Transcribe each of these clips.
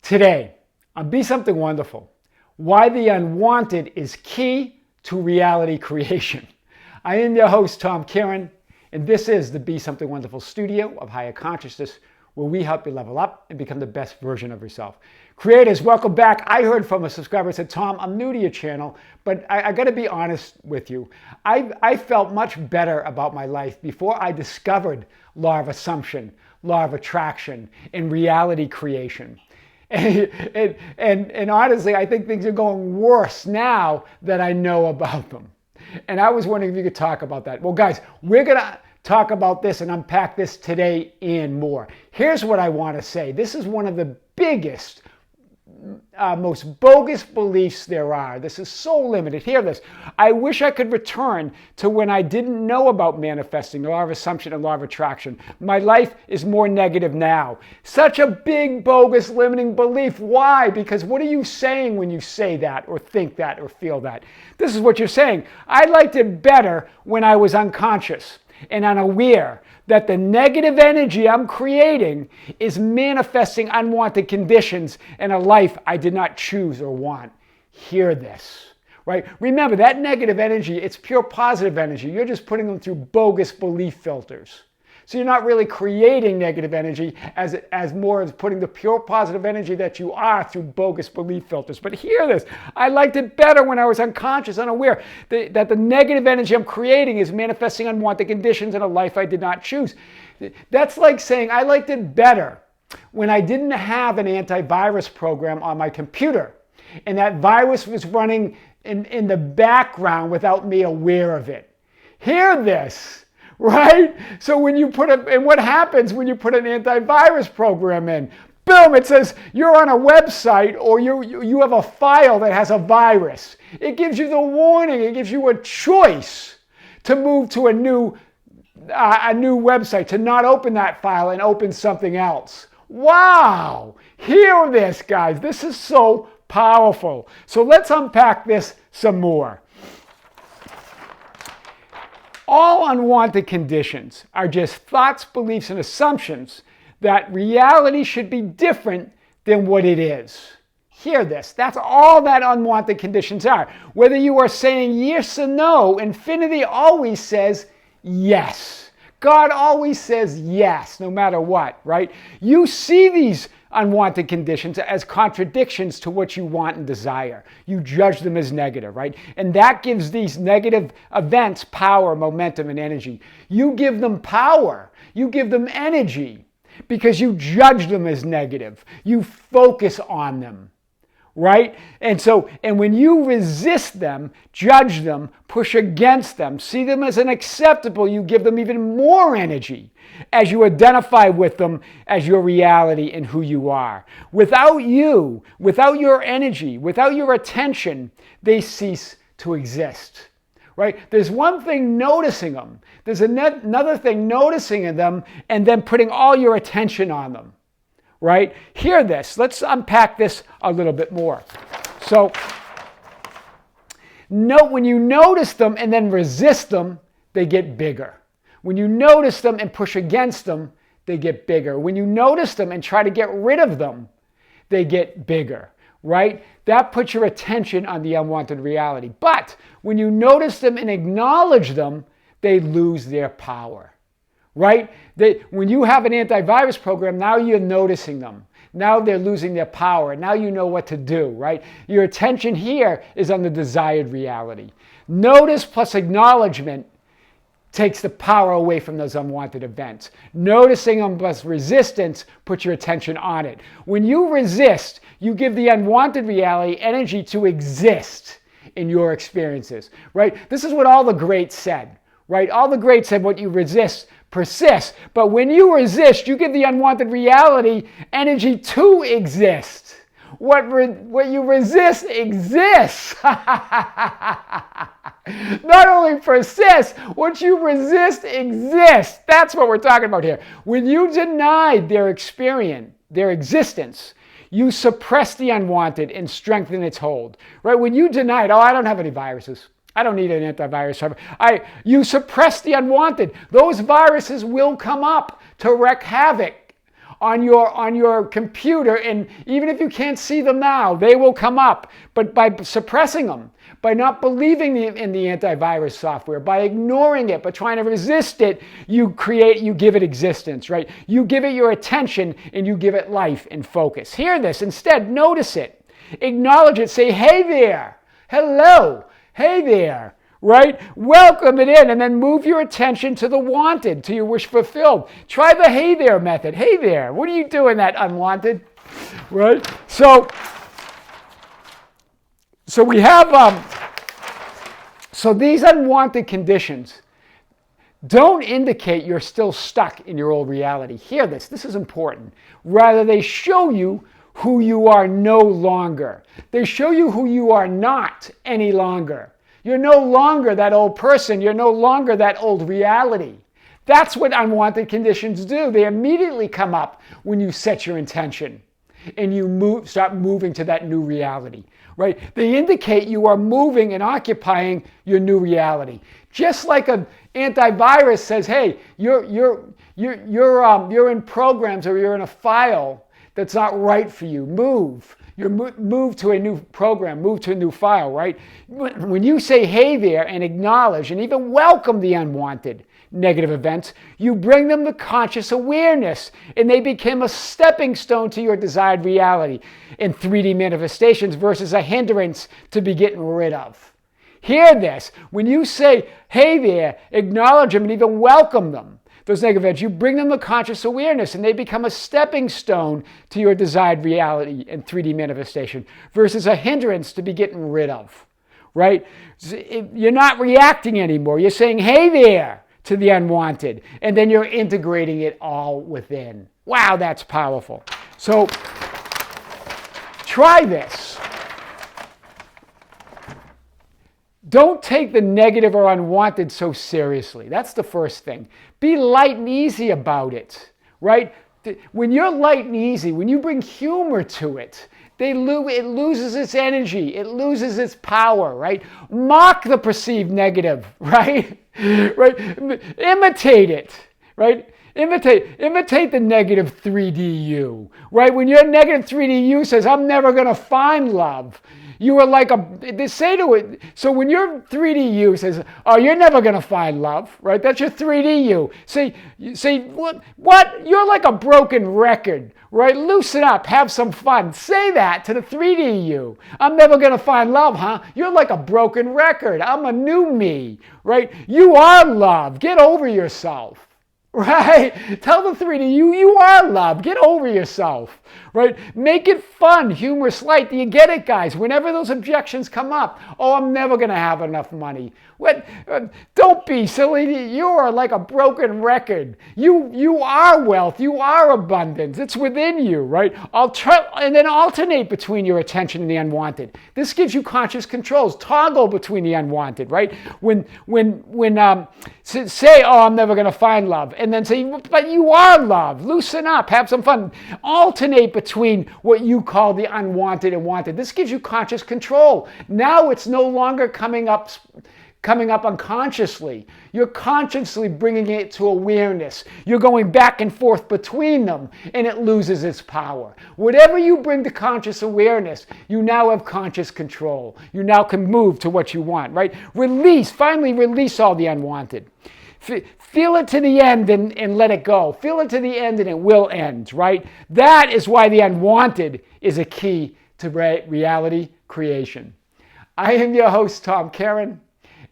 Today, on Be Something Wonderful, why the unwanted is key to reality creation. I am your host, Tom Kieran, and this is the Be Something Wonderful studio of higher consciousness, where we help you level up and become the best version of yourself. Creators, welcome back. I heard from a subscriber who said, Tom, I'm new to your channel, but I got to be honest with you. I felt much better about my life before I discovered law of assumption, law of attraction, and reality creation. And honestly, I think things are going worse now that I know about them. And I was wondering if you could talk about that. Well, guys, we're going to talk about this and unpack this today and more. Here's what I want to say. This is one of the biggest, most bogus beliefs there are. This is so limited. Hear this. I wish I could return to when I didn't know about manifesting, the law of assumption and law of attraction. My life is more negative now. Such a big, bogus, limiting belief. Why? Because what are you saying when you say that or think that or feel that? This is what you're saying. I liked it better when I was unconscious and unaware that the negative energy I'm creating is manifesting unwanted conditions in a life I did not choose or want. Hear this, right? Remember, that negative energy, it's pure positive energy. You're just putting them through bogus belief filters. So you're not really creating negative energy as more as putting the pure positive energy that you are through bogus belief filters. But hear this, I liked it better when I was unconscious, unaware, that the negative energy I'm creating is manifesting unwanted conditions in a life I did not choose. That's like saying I liked it better when I didn't have an antivirus program on my computer and that virus was running in the background without me aware of it. Hear this. Right? So when you and what happens when you put an antivirus program in? Boom, it says you're on a website or you have a file that has a virus. It gives you the warning. It gives you a choice to move to a new website, to not open that file and open something else. Wow! Hear this, guys. This is so powerful. So let's unpack this some more. All unwanted conditions are just thoughts, beliefs, and assumptions that reality should be different than what it is. Hear this. That's all that unwanted conditions are. Whether you are saying yes or no, infinity always says yes. God always says yes, no matter what, right? You see these unwanted conditions as contradictions to what you want and desire. You judge them as negative, right? And that gives these negative events power, momentum, and energy. You give them power. You give them energy because you judge them as negative. You focus on them, right? And when you resist them, judge them, push against them, see them as unacceptable, you give them even more energy as you identify with them as your reality and who you are. Without you, without your energy, without your attention, they cease to exist, right? There's one thing noticing them. There's another thing noticing them and then putting all your attention on them. Right? Hear this. Let's unpack this a little bit more. So, note when you notice them and then resist them, they get bigger. When you notice them and push against them, they get bigger. When you notice them and try to get rid of them, they get bigger. Right? That puts your attention on the unwanted reality. But when you notice them and acknowledge them, they lose their power. Right? When you have an antivirus program, now you're noticing them. Now they're losing their power. Now you know what to do, right? Your attention here is on the desired reality. Notice plus acknowledgement takes the power away from those unwanted events. Noticing them plus resistance puts your attention on it. When you resist, you give the unwanted reality energy to exist in your experiences, right? This is what all the greats said, right? All the greats said what you resist persists. But when you resist, you give the unwanted reality energy to exist. What you resist exists. Not only persists, what you resist exists. That's what we're talking about here. When you denied their experience, their existence, you suppress the unwanted and strengthen its hold. Right? When you denied, I don't have any viruses. I don't need an antivirus. You suppress the unwanted. Those viruses will come up to wreak havoc on your computer, and even if you can't see them now, they will come up. But by suppressing them, by not believing in the antivirus software, by ignoring it, by trying to resist it, you give it existence, right? You give it your attention and you give it life and focus. Hear this. Instead, notice it. Acknowledge it. Say, hey there. Hello. Hey there. Right? Welcome it in, and then move your attention to the wanted, to your wish fulfilled. Try the hey there method. Hey there. What are you doing, that unwanted? Right? So we have, so these unwanted conditions don't indicate you're still stuck in your old reality. Hear this. This is important. Rather, they show you who you are no longer. They show you who you are not any longer. You're no longer that old person. You're no longer that old reality. That's what unwanted conditions do. They immediately come up when you set your intention and you start moving to that new reality, right? They indicate you are moving and occupying your new reality. Just like an antivirus says, hey, you're in programs, or you're in a file that's not right for you. Move. Move to a new program, move to a new file, right? When you say hey there and acknowledge and even welcome the unwanted negative events, you bring them to conscious awareness, and they become a stepping stone to your desired reality in 3D manifestations versus a hindrance to be getting rid of. Hear this. When you say hey there, acknowledge them and even welcome them, those negative events, you bring them to conscious awareness, and they become a stepping stone to your desired reality and 3D manifestation versus a hindrance to be getting rid of, right? You're not reacting anymore. You're saying, hey there, to the unwanted, and then you're integrating it all within. Wow, that's powerful. So try this. Don't take the negative or unwanted so seriously. That's the first thing. Be light and easy about it, right? When you're light and easy, when you bring humor to it, it loses its energy. It loses its power, right? Mock the perceived negative, right? Right? Imitate it, right? Imitate the negative 3D you, right? When your negative 3D you says, I'm never going to find love, you are like they say to it, so when your 3D you says, oh, you're never going to find love, right? That's your 3D you. Say, what? You're like a broken record, right? Loosen up, have some fun. Say that to the 3D you. I'm never going to find love, huh? You're like a broken record. I'm a new me, right? You are love. Get over yourself. Right? Tell the 3D you are love. Get over yourself. Right? Make it fun, humorous, light. Do you get it, guys? Whenever those objections come up, oh, I'm never going to have enough money. What? Don't be silly. You are like a broken record. You are wealth. You are abundance. It's within you, right? And then alternate between your attention and the unwanted. This gives you conscious controls. Toggle between the unwanted, right? Say, oh, I'm never going to find love. And then say, but you are love. Loosen up. Have some fun. Alternate between what you call the unwanted and wanted. This gives you conscious control. Now it's no longer coming up unconsciously. You're consciously bringing it to awareness. You're going back and forth between them, and it loses its power. Whatever you bring to conscious awareness, you now have conscious control. You now can move to what you want, right? Finally release all the unwanted. Feel it to the end and let it go. Feel it to the end and it will end, right? That is why the unwanted is a key to reality creation. I am your host, Tom Karen,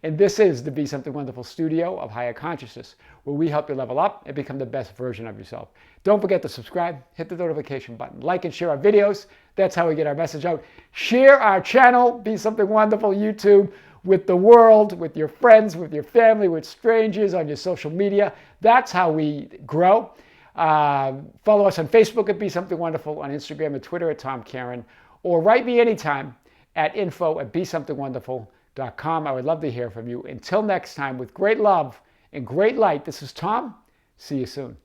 and this is the Be Something Wonderful studio of Higher Consciousness, where we help you level up and become the best version of yourself. Don't forget to subscribe, hit the notification button, like and share our videos. That's how we get our message out. Share our channel, Be Something Wonderful YouTube, with the world, with your friends, with your family, with strangers, on your social media. That's how we grow. Follow us on Facebook at Be Something Wonderful, on Instagram and Twitter at Tom Karen, or write me anytime at info@besomethingwonderful.com. I would love to hear from you. Until next time, with great love and great light, this is Tom. See you soon.